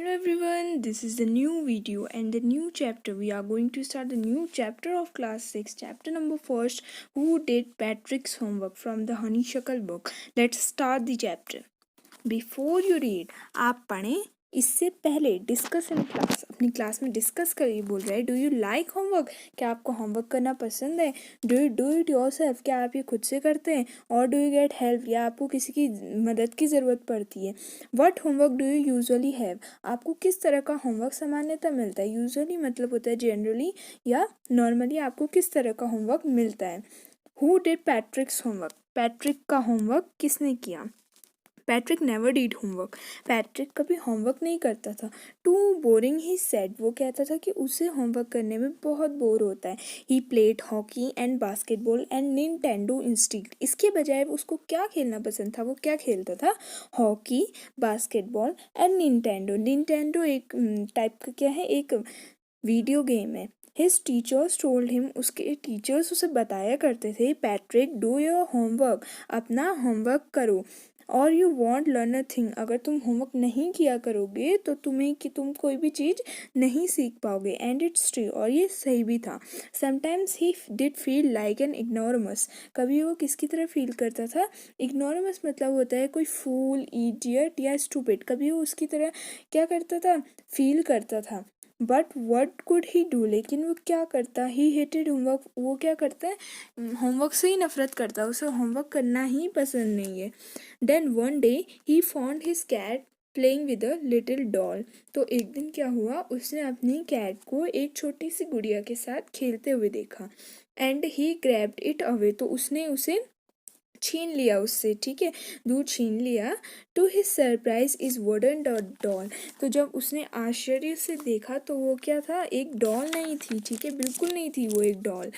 Hello everyone, this is the new video and the new chapter. We are going to start the new chapter of class 6, chapter number first, Who Did Patrick's Homework from the Honeysuckle book. Let's start the chapter. Before you read, आप पढ़ें इससे पहले discuss in class, अपनी class में discuss करिए। बोल रहे हैं डू यू लाइक होमवर्क, क्या आपको होमवर्क करना पसंद है? Do you do it yourself, क्या आप ये खुद से करते हैं? और डू यू गेट हेल्प, या आपको किसी की मदद की ज़रूरत पड़ती है? What homework do you usually have, आपको किस तरह का होमवर्क सामान्यतः मिलता है? यूजुअली मतलब होता है जनरली या नॉर्मली, आपको किस तरह का होमवर्क मिलता है? हु डिड पैट्रिक्स होमवर्क, पैट्रिक का होमवर्क किसने किया? Patrick never did homework, Patrick कभी होमवर्क नहीं करता था। टू बोरिंग ही सेड, वो कहता था कि उसे होमवर्क करने में बहुत बोर होता है। He played hockey and basketball and Nintendo instead, इसके बजाय उसको क्या खेलना पसंद था? वो क्या खेलता था? Hockey, basketball and Nintendo. Nintendo एक टाइप का क्या है, एक वीडियो गेम है। हिज टीचर्स टोल्ड हिम, उसके टीचर्स उसे बताया करते थे, पैट्रिक डू योर होमवर्क, अपना होमवर्क करो। और you want learn a thing, अगर तुम होमवर्क नहीं किया करोगे तो तुम कोई भी चीज़ नहीं सीख पाओगे। एंड इट्स ट्रू, और ये सही भी था। Sometimes he did feel like an ignoramus, कभी वो किसकी तरह फील करता था? इग्नोरमस मतलब होता है कोई फूल, इडियट या स्टूपिड, कभी वो उसकी तरह क्या करता था? फील करता था। But what could he do, लेकिन वो क्या करता? ही हेटेड होमवर्क, वो क्या करता है? होमवर्क से ही नफरत करता है, उसे होमवर्क करना ही पसंद नहीं है। Then one day he found his cat playing with a little doll, तो एक दिन क्या हुआ, उसने अपनी कैट को एक छोटी सी गुड़िया के साथ खेलते हुए देखा। And he grabbed it away, तो उसने उसे छीन लिया उससे, ठीक है, दूर छीन लिया। To his surprise is wooden doll, तो जब उसने आश्चर्य से देखा तो वो क्या था? एक डॉल नहीं थी, ठीक है, बिल्कुल नहीं थी वो एक doll,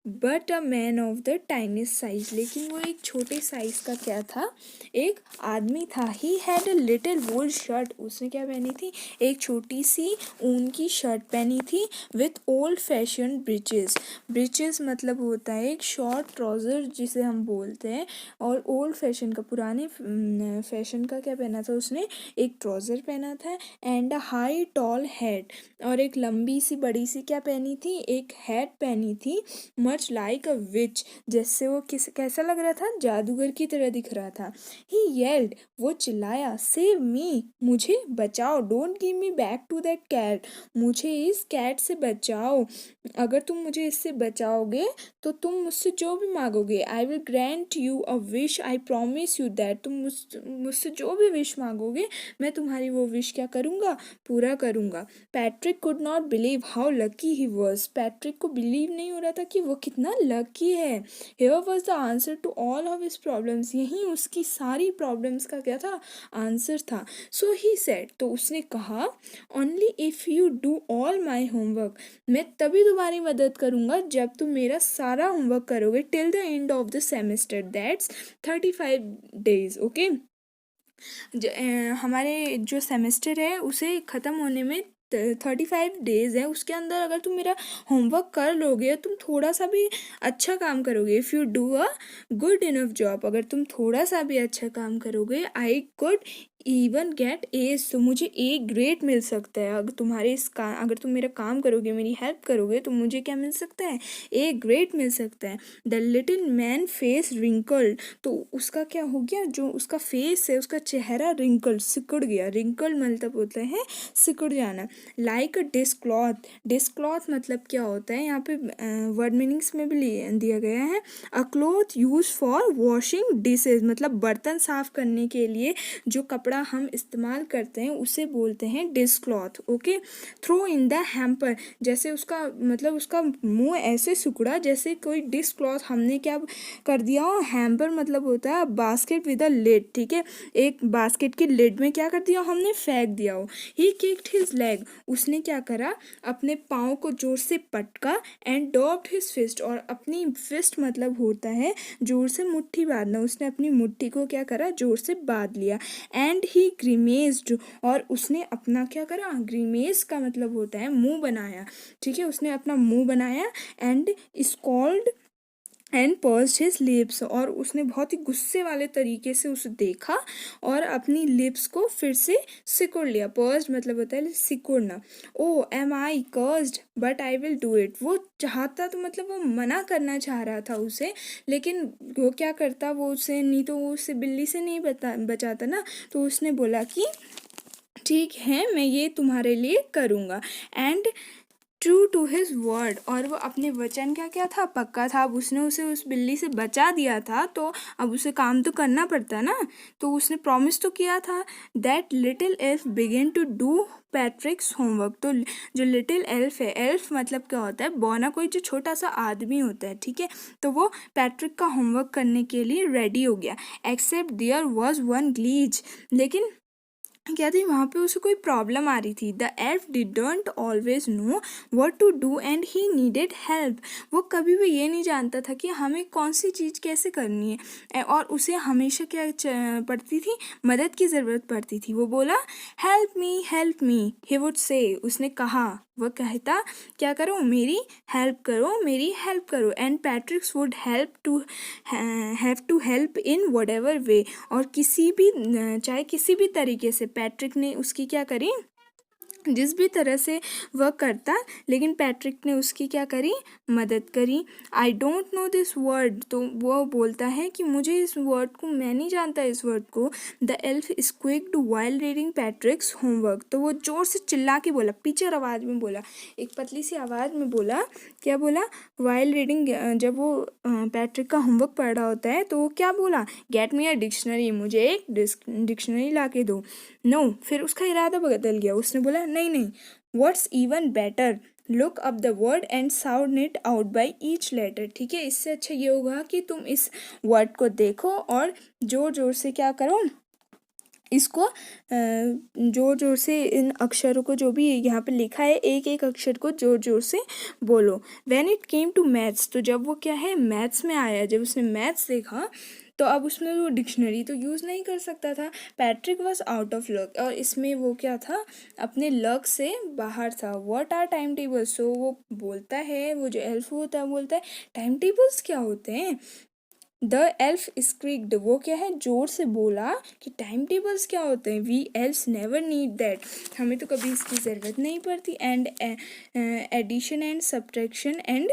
but a man of the tiniest size, लेकिन वो एक छोटे साइज का क्या था? एक आदमी था। He had a little wool shirt, उसने क्या पहनी थी? एक छोटी सी ऊन की शर्ट पहनी थी। With old fashion breaches, breaches मतलब होता है एक शॉर्ट ट्राउज़र जिसे हम बोलते हैं। और ओल्ड फैशन का, पुराने फैशन का क्या पहना था उसने? एक ट्राउज़र पहना था। And a high tall hat, और एक लंबी सी बड़ी सी क्या पहनी थी? एक हैट पहनी थी। मच लाइक अ विच, जैसे वो कैसा लग रहा था? जादूगर की तरह दिख रहा था। ही येल्ड, वो चिल्लाया, सेव मी, मुझे बचाओ, don't give me back to that cat, मुझे इस कैट से बचाओ, अगर तुम मुझे इससे बचाओगे तो तुम मुझसे जो भी मांगोगे, I will grant you a wish, I promise you that, तुम मुझसे जो भी विश मांगोगे मैं तुम्हारी वो विश क्या करूँगा? पूरा करूँगा। Patrick could not believe how lucky he was, Patrick को बिलीव नहीं हो रहा था कि वो कितना लकी है। Here was the answer to all of his problems, यही उसकी सारी प्रॉब्लम्स का क्या था? आंसर था। सो ही सेड, तो उसने कहा, only if you do all my homework, मैं तभी तुम्हारी मदद करूँगा जब तुम मेरा सारा होमवर्क करोगे, till the end of the semester, that's 35 days, okay. हमारे जो सेमेस्टर है उसे ख़त्म होने में 35 days है, उसके अंदर अगर तुम मेरा होमवर्क कर लोगे, तुम थोड़ा सा भी अच्छा काम करोगे, if you do a good enough job, अगर तुम थोड़ा सा भी अच्छा काम करोगे, I could even get A's, तो मुझे ए ग्रेड मिल सकता है। अगर तुम मेरा काम करोगे, मेरी हेल्प करोगे, तो मुझे क्या मिल सकता है? ए ग्रेड मिल सकता है। The little man face wrinkled, तो उसका क्या हो गया? जो उसका फेस है, उसका चेहरा रिंकल, सिकुड़ गया। रिंकल मतलब होता है सिकुड़ जाना। लाइक अ डिस्क्लॉथ, डिस्क्लॉथ मतलब क्या होता है? यहाँ पे वर्ड मीनिंग्स में भी दिया गया है। अ cloth use for washing dishes, मतलब बर्तन साफ करने के लिए जो कपड़ा हम इस्तेमाल करते हैं उसे बोलते हैं dishcloth, okay. Throw in the hamper, जैसे उसका मतलब उसका मुंह ऐसे सिकुड़ा जैसे कोई डिस्क्लॉथ हमने क्या कर दिया हो। हैम्पर मतलब होता है बास्केट विद अ लिड, ठीक है, एक बास्केट की लिड में क्या कर दिया हमने? फेंक दिया हो। ही किक्ड हिज लेग, उसने क्या करा? अपने पाँव को जोर से पटका। एंड डॉप्ड हिज फिस्ट, और अपनी फिस्ट मतलब होता है जोर से मुट्ठी बांधना, उसने अपनी मुट्ठी को क्या करा? जोर से बांध लिया। एंड ही ग्रीमेज्ड, और उसने अपना क्या करा? ग्रीमेज का मतलब होता है मुंह बनाया, ठीक है, उसने अपना मुंह बनाया। And scold and pursued his lips, और उसने बहुत ही गुस्से वाले तरीके से उसे देखा और अपनी लिप्स को फिर से सिकुड़ लिया। पर्स्ड मतलब होता है सिकुड़ना। Oh am I cursed but I will do it, वो चाहता तो मतलब वो मना करना चाह रहा था उसे, लेकिन वो क्या करता, वो उसे नहीं तो वो उसे बिल्ली से नहीं बचाता ना, तो उसने बोला कि ठीक है मैं ये तुम्हारे लिए करूँगा। And true to his word, और वो अपने वचन का क्या था, पक्का था। अब उसने उसे उस बिल्ली से बचा दिया था, तो अब उसे काम तो करना पड़ता ना, तो उसने प्रॉमिस तो किया था। That little elf began to do Patrick's homework, तो जो लिटिल एल्फ है, एल्फ मतलब क्या होता है, बौना कोई जो छोटा सा आदमी होता है, ठीक है, तो वो पैट्रिक का होमवर्क करने के लिए रेडी हो गया। Except there was one glitch, लेकिन क्या थी वहाँ पे उसे कोई प्रॉब्लम आ रही थी। The elf didn't always know what to do and he needed help, वो कभी भी ये नहीं जानता था कि हमें कौन सी चीज़ कैसे करनी है, और उसे हमेशा क्या पड़ती थी, मदद की ज़रूरत पड़ती थी। वो बोला help me he would say, उसने कहा, वह कहता क्या करो, मेरी हेल्प करो, मेरी हेल्प करो। And Patrick's would have to help in whatever way, और किसी भी चाहे किसी भी तरीके से पैट्रिक ने उसकी क्या करी, जिस भी तरह से वह करता, लेकिन पैट्रिक ने उसकी क्या करी, मदद करी। I don't know this word, तो वो बोलता है कि मुझे इस वर्ड को, मैं नहीं जानता इस वर्ड को। The elf squinted while reading Patrick's homework, तो वो जोर से चिल्ला के बोला, पिचर आवाज़ में बोला, एक पतली सी आवाज़ में बोला, क्या बोला, वाइल रीडिंग, जब वो पैट्रिक का होमवर्क पढ़ रहा होता है तो वो क्या बोला, गेट मी अ डिक्शनरी, मुझे एक डिक्शनरी ला के दो। नो, फिर उसका इरादा बदल गया, उसने बोला नहीं, what's even better, look up the word and sound it out by each letter, ठीक है, इससे अच्छा ये होगा कि तुम इस वर्ड को देखो और जोर जोर से क्या करो, इसको जोर जोर से इन अक्षरों को, जो भी यहाँ पे लिखा है, एक एक अक्षर को जोर जोर से बोलो। When it came to maths, तो जब वो क्या है, मैथ्स में आया, जब उसने मैथ्स देखा, तो अब उसमें वो डिक्शनरी तो यूज़ नहीं कर सकता था। Patrick was out of luck, और इसमें वो क्या था, अपने लक से बाहर था। व्हाट आर टाइम टेबल्स, सो वो बोलता है, वो जो एल्फ होता है बोलता है टाइम टेबल्स क्या होते हैं। द एल्फ स्क्रीक्ड, वो क्या है, जोर से बोला कि टाइम टेबल्स क्या होते हैं। We elves never need that, हमें तो कभी इसकी ज़रूरत नहीं पड़ती। And addition and subtraction and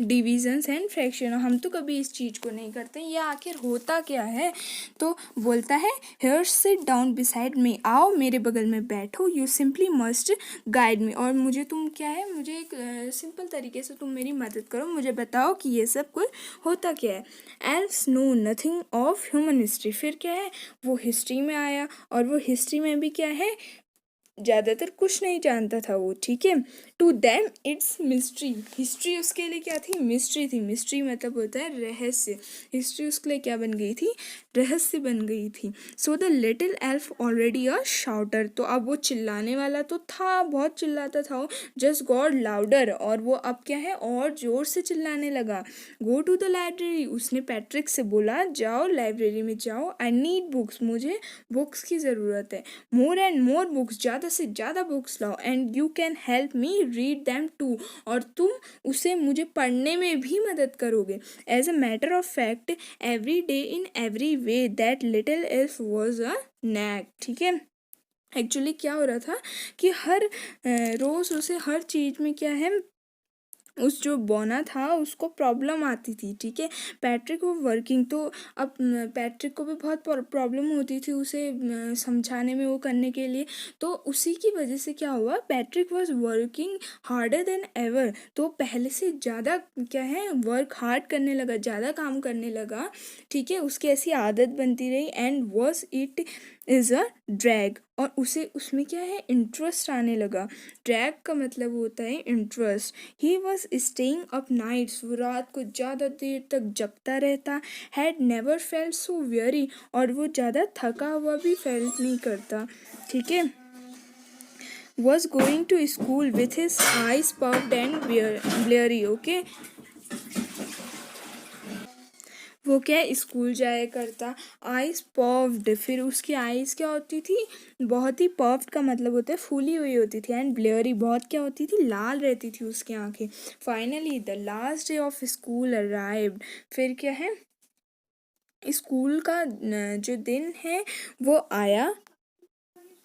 divisions and fraction, हम तो कभी इस चीज़ को नहीं करते, ये आखिर होता क्या है। तो बोलता है, here sit down beside me, आओ मेरे बगल में बैठो, you simply must guide me, और मुझे तुम क्या है, मुझे एक सिंपल तरीके से तुम मेरी मदद करो, मुझे बताओ कि ये सब कुछ होता क्या है। Elves know nothing of human history, फिर क्या है, वो हिस्ट्री में आया, और वो हिस्ट्री में भी क्या है, ज़्यादातर कुछ नहीं जानता था वो, ठीक है। To them it's mystery, history उसके लिए क्या थी, मिस्ट्री थी। मिस्ट्री मतलब होता है रहस्य, हिस्ट्री उसके लिए क्या बन गई थी, रहस्य बन गई थी। So the little elf already अ शाउटर, तो अब वो चिल्लाने वाला तो था, बहुत चिल्लाता था वो, जस्ट गॉड लाउडर, और वो अब क्या है, और ज़ोर से चिल्लाने लगा। गो टू द लाइब्रेरी, उसने पैट्रिक से बोला, जाओ लाइब्रेरी में जाओ। आई नीड बुक्स, मुझे बुक्स की ज़रूरत है। मोर एंड मोर बुक्स, ज़्यादा से ज़्यादा बुक्स लाओ। And you can help me read them too, और तुम उसे मुझे पढ़ने में भी मदद करोगे। As a matter of fact every day in every way that little elf was a knack, ठीक है। एक्चुअली क्या हो रहा था कि हर रोज़ उसे हर चीज़ में क्या है, उस जो बौना था उसको प्रॉब्लम आती थी, ठीक है। पैट्रिक वो वर्किंग, तो अब पैट्रिक को भी बहुत प्रॉब्लम होती थी उसे समझाने में, वो करने के लिए, तो उसी की वजह से क्या हुआ, Patrick was working harder than ever, तो पहले से ज़्यादा क्या है, वर्क हार्ड करने लगा, ज़्यादा काम करने लगा, ठीक है, उसकी ऐसी आदत बनती रही। And was it is a drag, और उसे उसमें क्या है, इंटरेस्ट आने लगा। ड्रैग का मतलब होता है interest. He was staying up nights, वो रात को ज़्यादा देर तक जगता रहता। Had never felt so very, और वो ज़्यादा थका हुआ भी फेल्ट नहीं करता, ठीक है। Was going to school with his eyes puffed and bleary, okay. वो क्या स्कूल जाया करता। आइज पफ्ड, फिर उसकी आइज क्या होती थी, बहुत ही पफ्ड का मतलब होता है फूली हुई होती थी। एंड ब्लेयरी, बहुत क्या होती थी, लाल रहती थी उसकी आंखें। Finally the last day of school arrived, फिर क्या है, स्कूल का जो दिन है वो आया।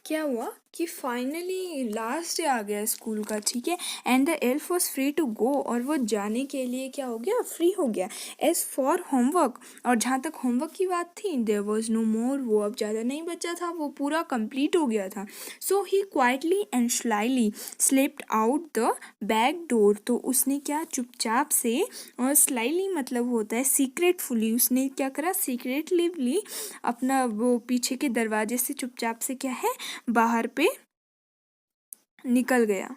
क्या हुआ कि फाइनली लास्ट डे आ गया स्कूल का, ठीक है। And the elf was free to go, और वो जाने के लिए क्या हो गया, फ्री हो गया। एज फॉर होमवर्क, और जहाँ तक होमवर्क की बात थी, देयर वॉज नो मोर, वो अब ज़्यादा नहीं बचा था, वो पूरा कंप्लीट हो गया था। So he quietly and slyly slipped out the back door, तो उसने क्या, चुपचाप से, और स्लाइली मतलब होता है सीक्रेटफुली, उसने क्या करा, सीक्रेटली अपना वो पीछे के दरवाजे से चुपचाप से क्या है, बाहर पे निकल गया।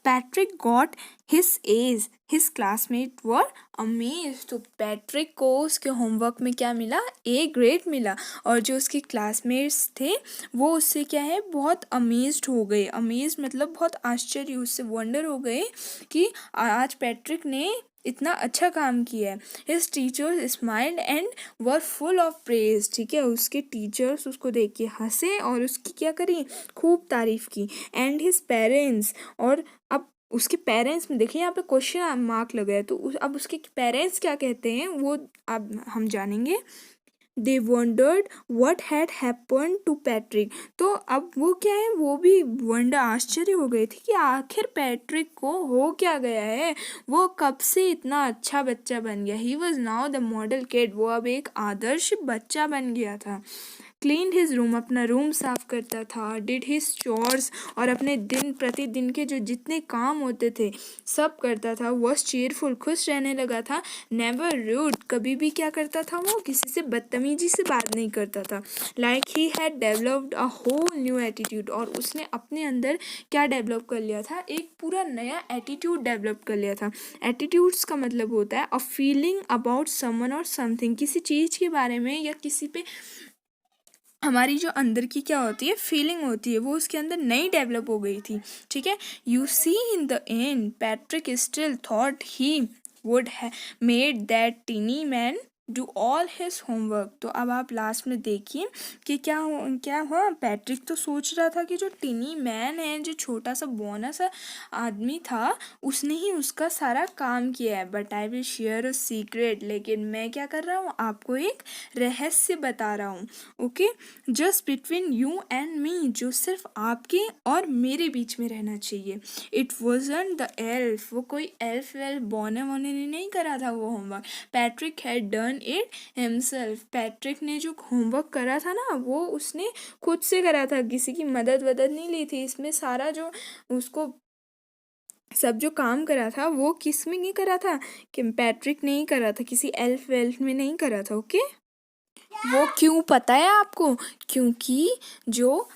Patrick got his A, his classmate were amaze, तो पैट्रिक को उसके होमवर्क में क्या मिला, ए ग्रेड मिला। और जो उसके क्लासमेट्स थे वो उससे क्या है, बहुत अमेज्ड हो गए। अमेज मतलब बहुत आश्चर्य, उससे वंडर हो गए कि आज पैट्रिक ने इतना अच्छा काम किया है। His teachers smiled and were full of praise, ठीक है, उसके टीचर्स उसको देख के हंसे और उसकी क्या करी, खूब तारीफ की। एंड हिज पेरेंट्स, और अब उसके पेरेंट्स में देखिए, यहाँ पे क्वेश्चन मार्क लगा है, तो अब उसके पेरेंट्स क्या कहते हैं वो अब हम जानेंगे। They wondered what had happen to Patrick, तो अब वो क्या है, वो भी वंडर, आश्चर्य हो गए थे कि आखिर पैट्रिक को हो क्या गया है, वो कब से इतना अच्छा बच्चा बन गया। He was now the model kid, वो अब एक आदर्श बच्चा बन गया था। क्लीन हिज रूम, अपना रूम साफ करता था। डिड हिज चोर्स, और अपने दिन प्रतिदिन के जो जितने काम होते थे सब करता था। वॉज चीयरफुल, खुश रहने लगा था। नेवर रूड, कभी भी क्या करता था, वो किसी से बदतमीजी से बात नहीं करता था। Like he had developed a whole new attitude, और उसने अपने अंदर क्या डेवलप कर लिया था, एक पूरा नया एटीट्यूड डेवलप कर लिया था। एटीट्यूड्स का मतलब होता है अ फीलिंग अबाउट समवन और समथिंग, किसी चीज़ के बारे में या किसी पे हमारी जो अंदर की क्या होती है, फीलिंग होती है, वो उसके अंदर नई डेवलप हो गई थी, ठीक है। You see in the end Patrick still thought he would made that tiny man do all his homework, तो अब आप लास्ट में देखिए कि क्या हुआ। पैट्रिक तो सोच रहा था कि जो टिनी मैन है, जो छोटा सा बौना सा आदमी था, उसने ही उसका सारा काम किया है। But I will share a secret, लेकिन मैं क्या कर रहा हूँ, आपको एक रहस्य बता रहा हूँ, okay, just between you and me, जो सिर्फ आपके और मेरे बीच में रहना चाहिए। इट वॉजंट द एल्फ, वो कोई एल्फ वेल्फ बौने वोने ने नहीं करा था वो homework. Patrick had done it himself, Patrick ने जो होमवर्क करा था ना, वो उसने खुद से करा था, किसी की मदद वदद नहीं ली थी। इसमें सारा जो उसको सब जो काम करा था वो किस में नहीं करा था, कि पैट्रिक ने ही करा था, किसी एल्फ वेल्फ में नहीं करा था, ओके। वो क्यों पता है आपको, क्योंकि जो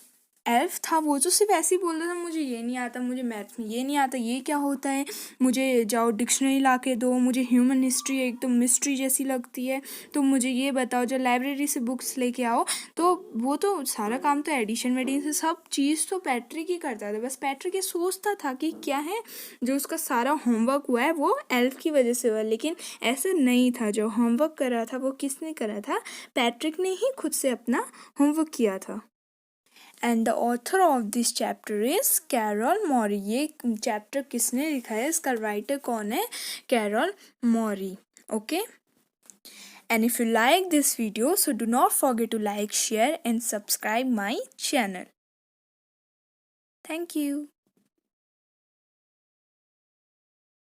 एल्फ था वो तो सिर्फ ऐसे ही बोल रहा था, मुझे ये नहीं आता, मुझे मैथ में ये नहीं आता, ये क्या होता है, मुझे जाओ डिक्शनरी ला के दो, मुझे ह्यूमन हिस्ट्री एकदम तो मिस्ट्री जैसी लगती है, तो मुझे ये बताओ, जो लाइब्रेरी से बुक्स लेके आओ। तो वो तो सारा काम तो एडिशन वेडिशन सब चीज़ तो पैट्रिक ही करता था, बस पैट्रिक ये सोचता था कि क्या है, जो उसका सारा होमवर्क हुआ है वो एल्फ की वजह से हुआ, लेकिन ऐसा नहीं था। जो होमवर्क कर रहा था वो किसने करा था, पैट्रिक ने ही खुद से अपना होमवर्क किया था। And the author of this chapter is Carol Moore, ये चैप्टर किसने लिखा है, इसका राइटर कौन है, Carol Moore, okay. And if you like this video, so do not forget to like, share and subscribe my channel. Thank you.